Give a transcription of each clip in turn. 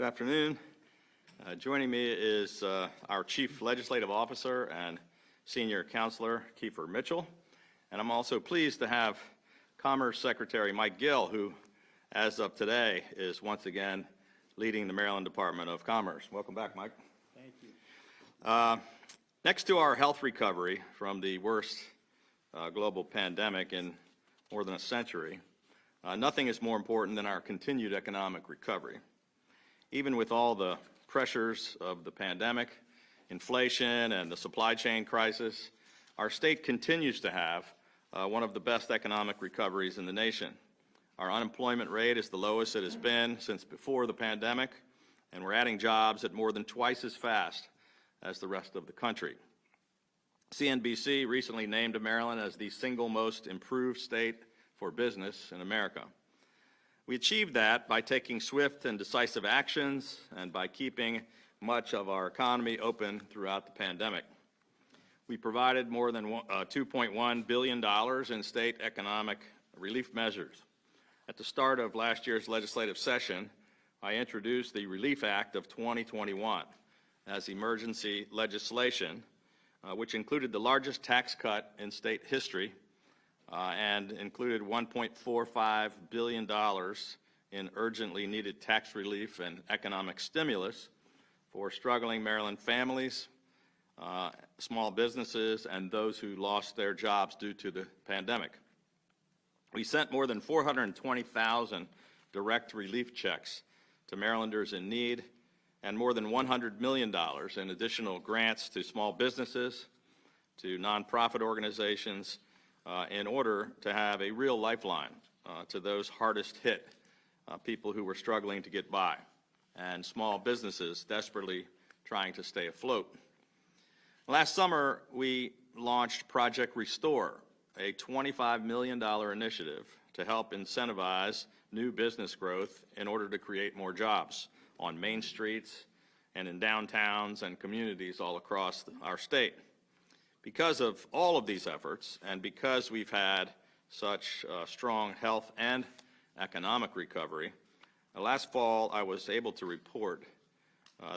Good afternoon. Joining me is our Chief Legislative Officer and Senior Counselor, Kiefer Mitchell. And I'm also pleased to have Commerce Secretary Mike Gill, who, as of today, is once again leading the Maryland Department of Commerce. Welcome back, Mike. Thank you. Next to our health recovery from the worst global pandemic in more than a century, nothing is more important than our continued economic recovery. Even with all the pressures of the pandemic, inflation, and the supply chain crisis, our state continues to have one of the best economic recoveries in the nation. Our unemployment rate is the lowest it has been since before the pandemic, and we're adding jobs at more than twice as fast as the rest of the country. CNBC recently named Maryland as the single most improved state for business in America. We achieved that by taking swift and decisive actions and by keeping much of our economy open throughout the pandemic. We provided more than $2.1 billion in state economic relief measures. At the start of last year's legislative session, I introduced the Relief Act of 2021 as emergency legislation, which included the largest tax cut in state history and included $1.45 billion in urgently needed tax relief and economic stimulus for struggling Maryland families, small businesses, and those who lost their jobs due to the pandemic. We sent more than 420,000 direct relief checks to Marylanders in need and more than $100 million in additional grants to small businesses, to nonprofit organizations, in order to have a real lifeline to those hardest hit people who were struggling to get by and small businesses desperately trying to stay afloat. Last summer, we launched Project Restore, a $25 million initiative to help incentivize new business growth in order to create more jobs on main streets and in downtowns and communities all across our state. Because of all of these efforts, and because we've had such strong health and economic recovery, last fall I was able to report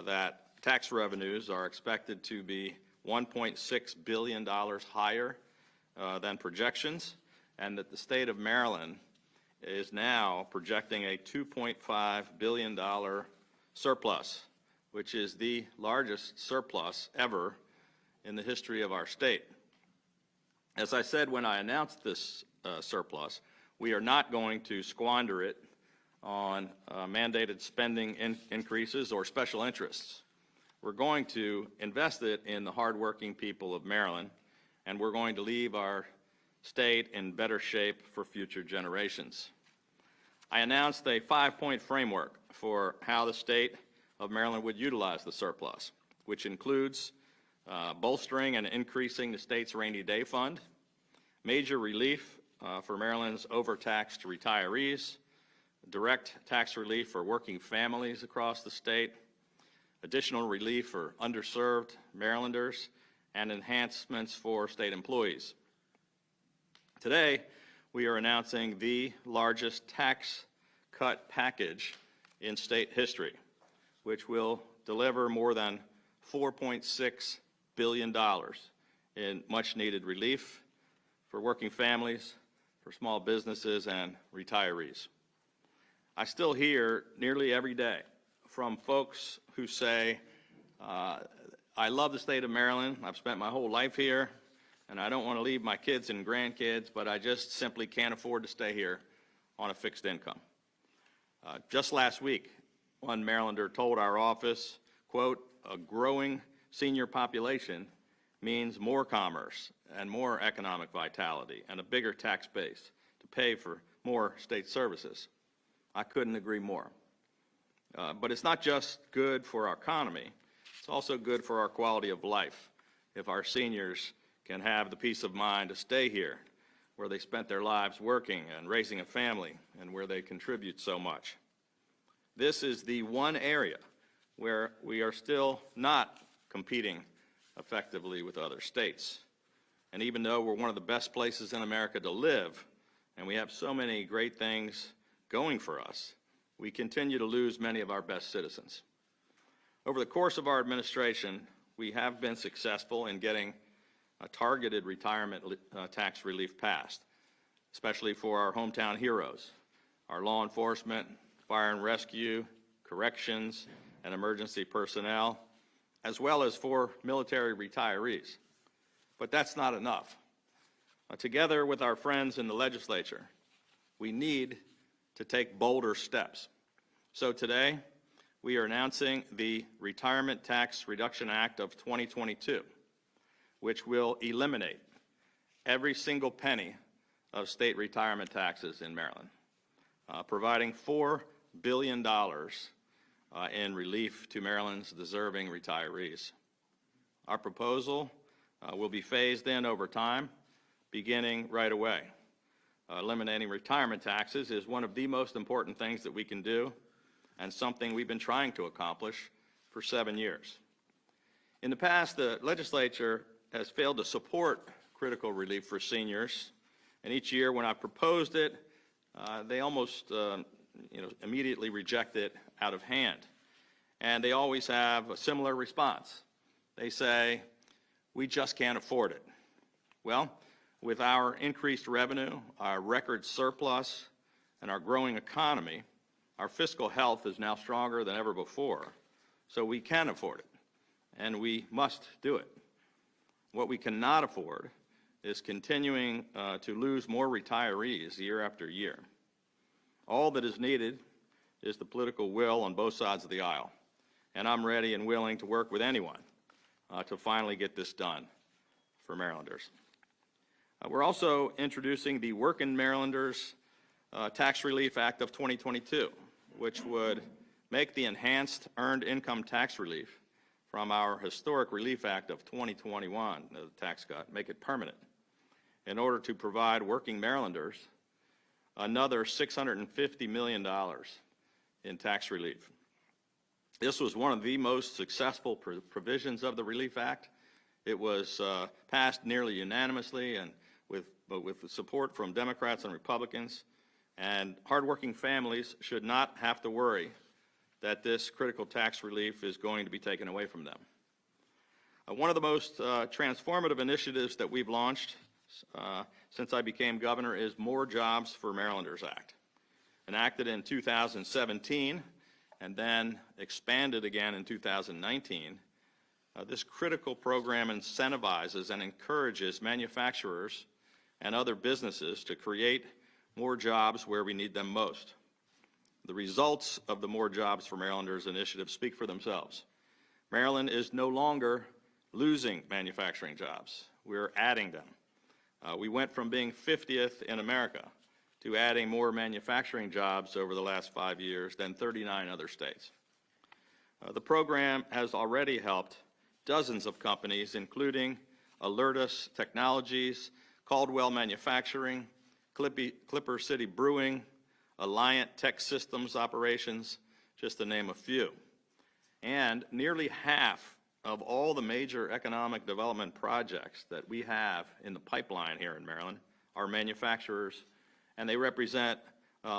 that tax revenues are expected to be $1.6 billion higher than projections, and that the state of Maryland is now projecting a $2.5 billion surplus, which is the largest surplus ever in the history of our state. As I said when I announced this surplus, we are not going to squander it on mandated spending increases or special interests. We're going to invest it in the hardworking people of Maryland, and we're going to leave our state in better shape for future generations. I announced a 5-point framework for how the state of Maryland would utilize the surplus, which includes bolstering and increasing the state's rainy day fund, major relief for Maryland's overtaxed retirees, direct tax relief for working families across the state, additional relief for underserved Marylanders, and enhancements for state employees. Today, we are announcing the largest tax cut package in state history, which will deliver more than $4.6 billion in much-needed relief for working families, for small businesses, and retirees. I still hear nearly every day from folks who say, I love the state of Maryland, I've spent my whole life here, and I don't want to leave my kids and grandkids, but I just simply can't afford to stay here on a fixed income. Just last week, one Marylander told our office, quote, "A growing senior population means more commerce and more economic vitality and a bigger tax base to pay for more state services." I couldn't agree more. But it's not just good for our economy, it's also good for our quality of life if our seniors can have the peace of mind to stay here, where they spent their lives working and raising a family and where they contribute so much. This is the one area where we are still not competing effectively with other states. And even though we're one of the best places in America to live, and we have so many great things going for us, we continue to lose many of our best citizens. Over the course of our administration, we have been successful in getting a targeted retirement tax relief passed, especially for our hometown heroes, our law enforcement, fire and rescue, corrections, and emergency personnel, as well as for military retirees. But that's not enough. Together with our friends in the legislature, we need to take bolder steps. So today, we are announcing the Retirement Tax Reduction Act of 2022, which will eliminate every single penny of state retirement taxes in Maryland, providing $4 billion in relief to Maryland's deserving retirees. Our proposal will be phased in over time, beginning right away. Eliminating retirement taxes is one of the most important things that we can do, and something we've been trying to accomplish for 7 years. In the past, the legislature has failed to support critical relief for seniors, and each year when I proposed it, they almost immediately reject it out of hand. And they always have a similar response. They say, "We just can't afford it." Well, with our increased revenue, our record surplus, and our growing economy, our fiscal health is now stronger than ever before, so we can afford it, and we must do it. What we cannot afford is continuing to lose more retirees year after year. All that is needed is the political will on both sides of the aisle, and I'm ready and willing to work with anyone to finally get this done for Marylanders. We're also introducing the Working Marylanders Tax Relief Act of 2022, which would make the enhanced earned income tax relief from our historic Relief Act of 2021, the tax cut, make it permanent, in order to provide working Marylanders another $650 million in tax relief. This was one of the most successful provisions of the Relief Act. It was passed nearly unanimously and with the support from Democrats and Republicans, and hardworking families should not have to worry that this critical tax relief is going to be taken away from them. One of the most transformative initiatives that we've launched since I became governor is More Jobs for Marylanders Act, enacted in 2017 and then expanded again in 2019. This critical program incentivizes and encourages manufacturers and other businesses to create more jobs where we need them most. The results of the More Jobs for Marylanders initiative speak for themselves. Maryland is no longer losing manufacturing jobs. We're adding them. We went from being 50th in America to adding more manufacturing jobs over the last 5 years than 39 other states. The program has already helped dozens of companies, including Alertus Technologies, Caldwell Manufacturing, Clipper City Brewing, Alliant Tech Systems Operations, just to name a few. And nearly half of all the major economic development projects that we have in the pipeline here in Maryland are manufacturers, and they represent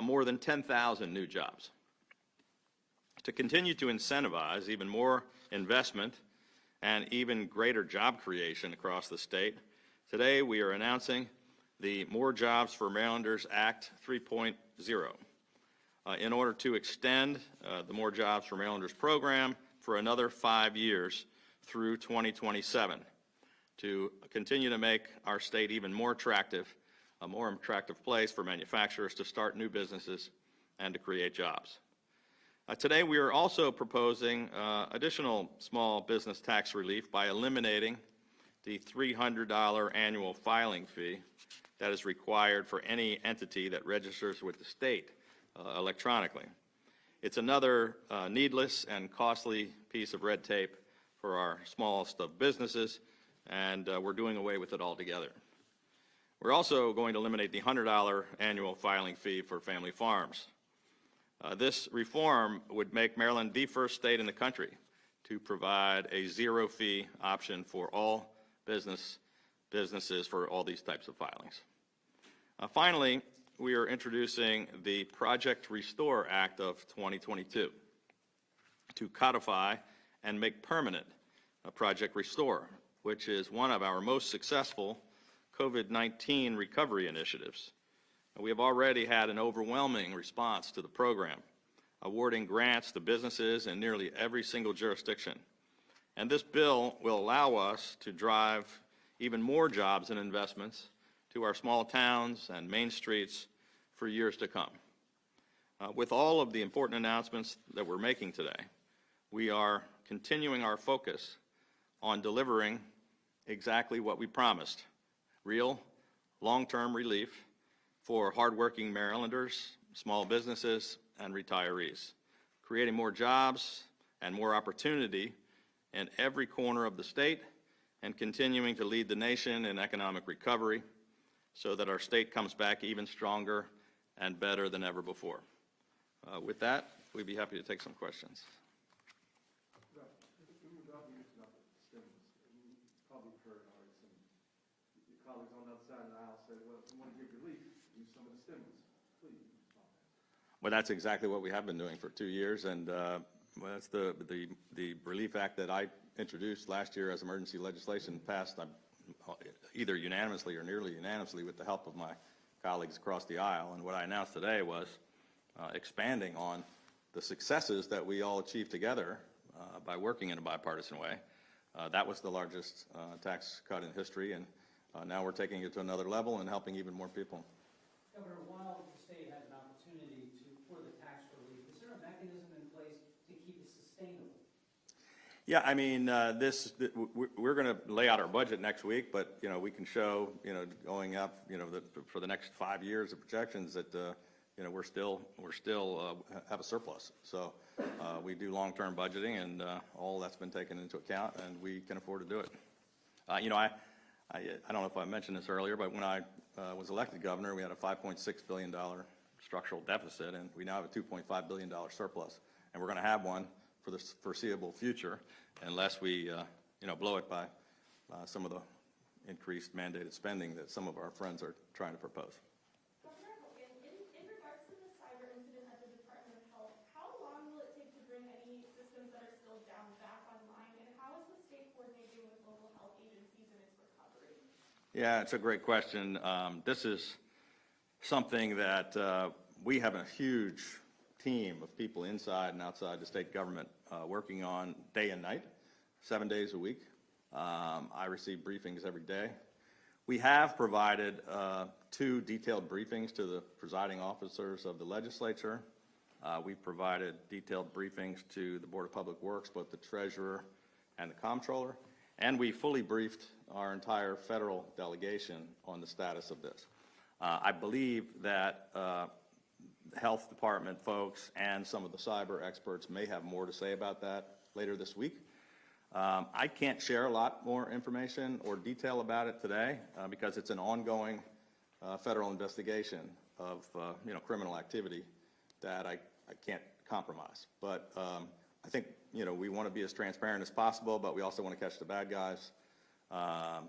more than 10,000 new jobs. To continue to incentivize even more investment and even greater job creation across the state, today we are announcing the More Jobs for Marylanders Act 3.0 in order to extend the More Jobs for Marylanders program for another 5 years through 2027 to continue to make our state even more attractive, a more attractive place for manufacturers to start new businesses and to create jobs. Today we are also proposing additional small business tax relief by eliminating the $300 annual filing fee that is required for any entity that registers with the state electronically. It's another needless and costly piece of red tape for our smallest of businesses, and we're doing away with it altogether. We're also going to eliminate the $100 annual filing fee for family farms. This reform would make Maryland the first state in the country to provide a zero-fee option for all businesses for all these types of filings. Finally, we are introducing the Project Restore Act of 2022 to codify and make permanent Project Restore, which is one of our most successful COVID-19 recovery initiatives. We have already had an overwhelming response to the program, awarding grants to businesses in nearly every single jurisdiction. And this bill will allow us to drive even more jobs and investments to our small towns and main streets for years to come. With all of the important announcements that we're making today, we are continuing our focus on delivering exactly what we promised: real, long-term relief for hardworking Marylanders, small businesses, and retirees, creating more jobs and more opportunity in every corner of the state, and continuing to lead the nation in economic recovery so that our state comes back even stronger and better than ever before. With that, we'd be happy to take some questions. Probably heard already some your colleagues on the other side of the aisle said, well, if you want to give relief, use some of the stimulus. Please. Well, that's exactly what we have been doing for 2 years, and well, that's the Relief Act that I introduced last year as emergency legislation, passed either unanimously or nearly unanimously with the help of my colleagues across the aisle. And what I announced today was expanding on the successes that we all achieved together by working in a bipartisan way. That was the largest tax cut in history, and now we're taking it to another level and helping even more people. Governor, while the state has an opportunity for the tax relief, is there a mechanism in place to keep it sustainable? Yeah, I mean, we're going to lay out our budget next week, but we can show going up for the next 5 years of projections that we're still have a surplus. So we do long-term budgeting, and all that's been taken into account, and we can afford to do it. I don't know if I mentioned this earlier, but when I was elected governor, we had a $5.6 billion structural deficit, and we now have a $2.5 billion surplus, and we're going to have one for the foreseeable future, unless we blow it by some of the increased mandated spending that some of our friends are trying to propose. Governor Hogan, in regards to the cyber incident at the Department of Health, how long will it take to bring any systems that are still down back online, and how is the state coordinating with local health agencies in its recovery? Yeah, it's a great question. This is something that we have a huge team of people inside and outside the state government working on day and night, 7 days a week. I receive briefings every day. We have provided 2 detailed briefings to the presiding officers of the legislature. We've provided detailed briefings to the Board of Public Works, both the treasurer and the comptroller, and we fully briefed our entire federal delegation on the status of this. I believe that health department folks and some of the cyber experts may have more to say about that later this week. I can't share a lot more information or detail about it today because it's an ongoing federal investigation of criminal activity that I can't compromise. But I think we want to be as transparent as possible, but we also want to catch the bad guys. A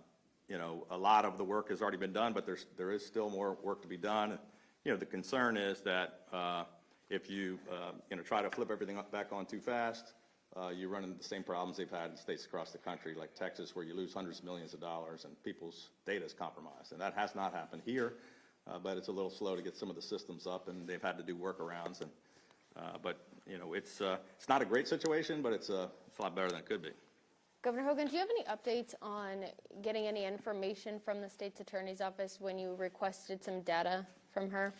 lot of the work has already been done, but there is still more work to be done. The concern is that if you try to flip everything back on too fast, you run into the same problems they've had in states across the country, like Texas, where you lose hundreds of millions of dollars and people's data is compromised. And that has not happened here, but it's a little slow to get some of the systems up, and they've had to do workarounds. And but it's not a great situation, but it's a lot better than it could be. Governor Hogan, do you have any updates on getting any information from the state's attorney's office when you requested some data from her?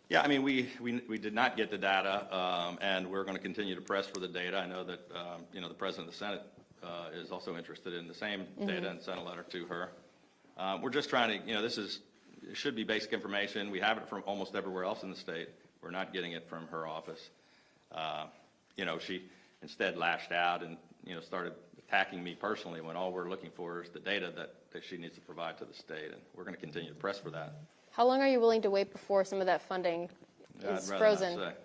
Yeah, I mean, we did not get the data, and we're going to continue to press for the data. I know that the President of the Senate is also interested in the same data and sent a letter to her. We're just trying to, it should be basic information. We have it from almost everywhere else in the state. We're not getting it from her office. She instead lashed out and started attacking me personally when all we're looking for is the data that she needs to provide to the state, and we're going to continue to press for that. How long are you willing to wait before some of that funding is frozen? I'd rather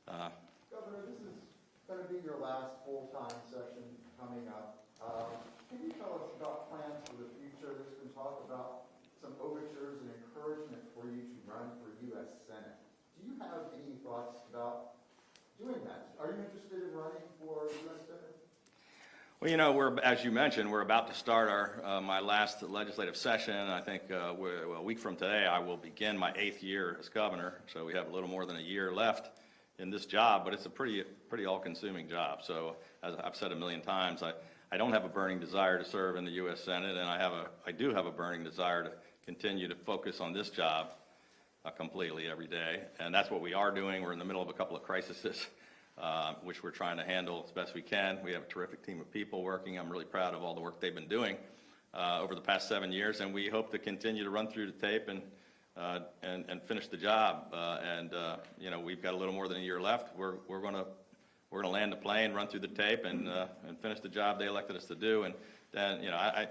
not say. Governor, this is going to be your last full-time session coming up. Can you tell us about plans for the future? There's been talk about some overtures and encouragement for you to run for U.S. Senate. Do you have any thoughts about doing that? Are you interested in running for U.S. Senate? Well, as you mentioned, we're about to start my last legislative session. I think a week from today, I will begin my 8th year as governor. So we have a little more than a year left in this job, but it's a pretty all-consuming job. So as I've said a million times, I don't have a burning desire to serve in the U.S. Senate, and I do have a burning desire to continue to focus on this job completely every day. And that's what we are doing. We're in the middle of a couple of crises. Which we're trying to handle as best we can. We have a terrific team of people working. I'm really proud of all the work they've been doing over the past 7 years, and we hope to continue to run through the tape and finish the job. We've got a little more than a year left. We're going to land the plane, run through the tape, and finish the job they elected us to do. And then I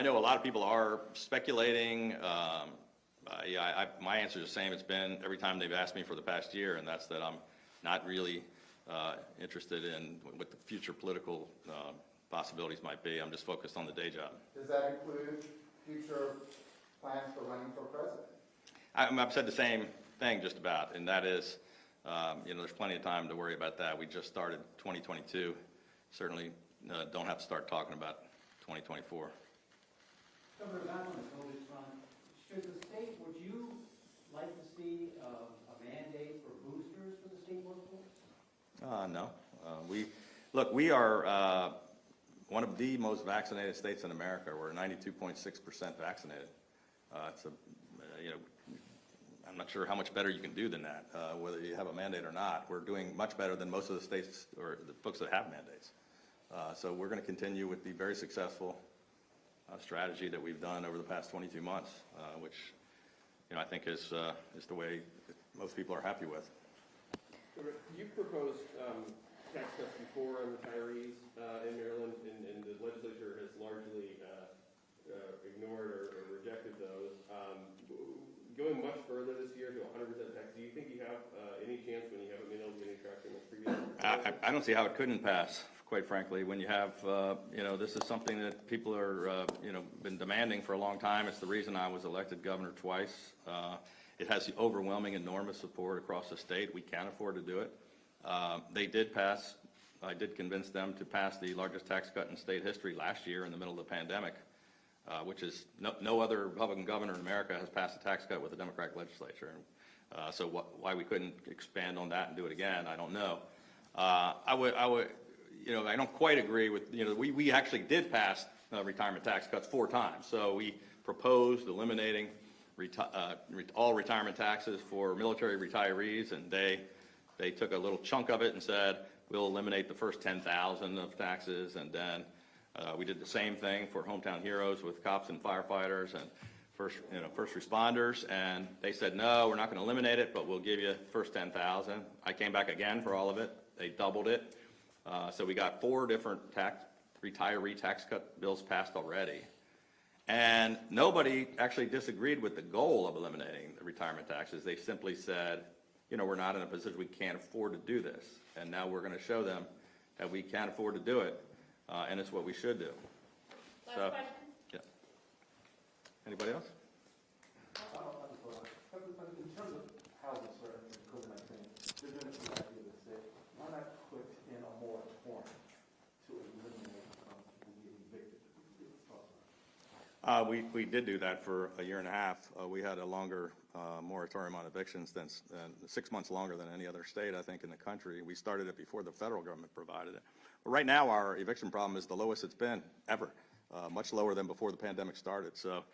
know a lot of people are speculating. My answer is the same it's been every time they've asked me for the past year, and that's that I'm not really interested in what the future political possibilities might be. I'm just focused on the day job. Does that include future plans for running for president? I've said the same thing just about, and that is, there's plenty of time to worry about that. We just started 2022. Certainly don't have to start talking about 2024. Governor, back on the COVID front, would you like to see a mandate for boosters for the state workforce? No. We are one of the most vaccinated states in America. We're 92.6% vaccinated. I'm not sure how much better you can do than that, whether you have a mandate or not. We're doing much better than most of the states or the folks that have mandates. So we're going to continue with the very successful strategy that we've done over the past 22 months, which I think is the way that most people are happy with. You've proposed tax cuts before on retirees in Maryland, and the legislature has largely ignored or rejected those. Going much further this year to 100% tax, do you think you have any chance when you haven't been able to get any traction with previous? I don't see how it couldn't pass, quite frankly. When you have, this is something that people are, been demanding for a long time. It's the reason I was elected governor twice. It has the overwhelming, enormous support across the state. We can't afford to do it. They did pass. I did convince them to pass the largest tax cut in state history last year in the middle of the pandemic, which is no other Republican governor in America has passed a tax cut with a Democratic legislature. So why we couldn't expand on that and do it again, I don't know. I would, I don't quite agree with, we actually did pass retirement tax cuts 4 times. So we proposed eliminating all retirement taxes for military retirees, and they took a little chunk of it and said, we'll eliminate the first 10,000 of taxes, and then we did the same thing for hometown heroes with cops and firefighters and first responders, and they said, no, we're not going to eliminate it, but we'll give you first 10,000. I came back again for all of it. They doubled it. So we got 4 different retiree tax cut bills passed already. And nobody actually disagreed with the goal of eliminating the retirement taxes. They simply said, we're not in a position we can't afford to do this. And now we're going to show them that we can afford to do it, and it's what we should do. Last question. Yeah. Anybody else? In terms of housing, sir, and COVID-19, there's been some idea that say, why not put in a moratorium to eliminate people being evicted? We did do that for a year and a half. We had a longer moratorium on evictions than 6 months longer than any other state, I think, in the country. We started it before the federal government provided it. But right now, our eviction problem is the lowest it's been ever, much lower than before the pandemic started. So,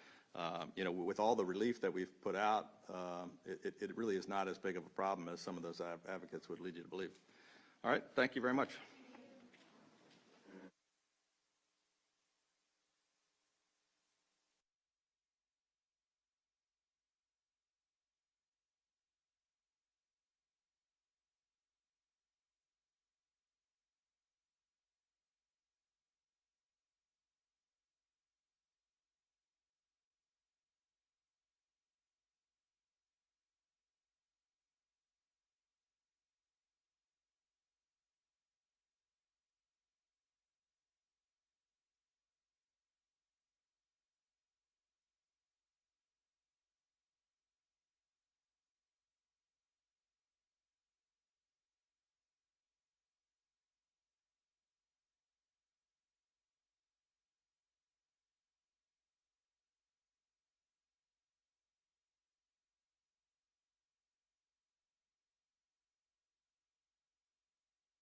with all the relief that we've put out, it really is not as big of a problem as some of those advocates would lead you to believe. All right, thank you very much.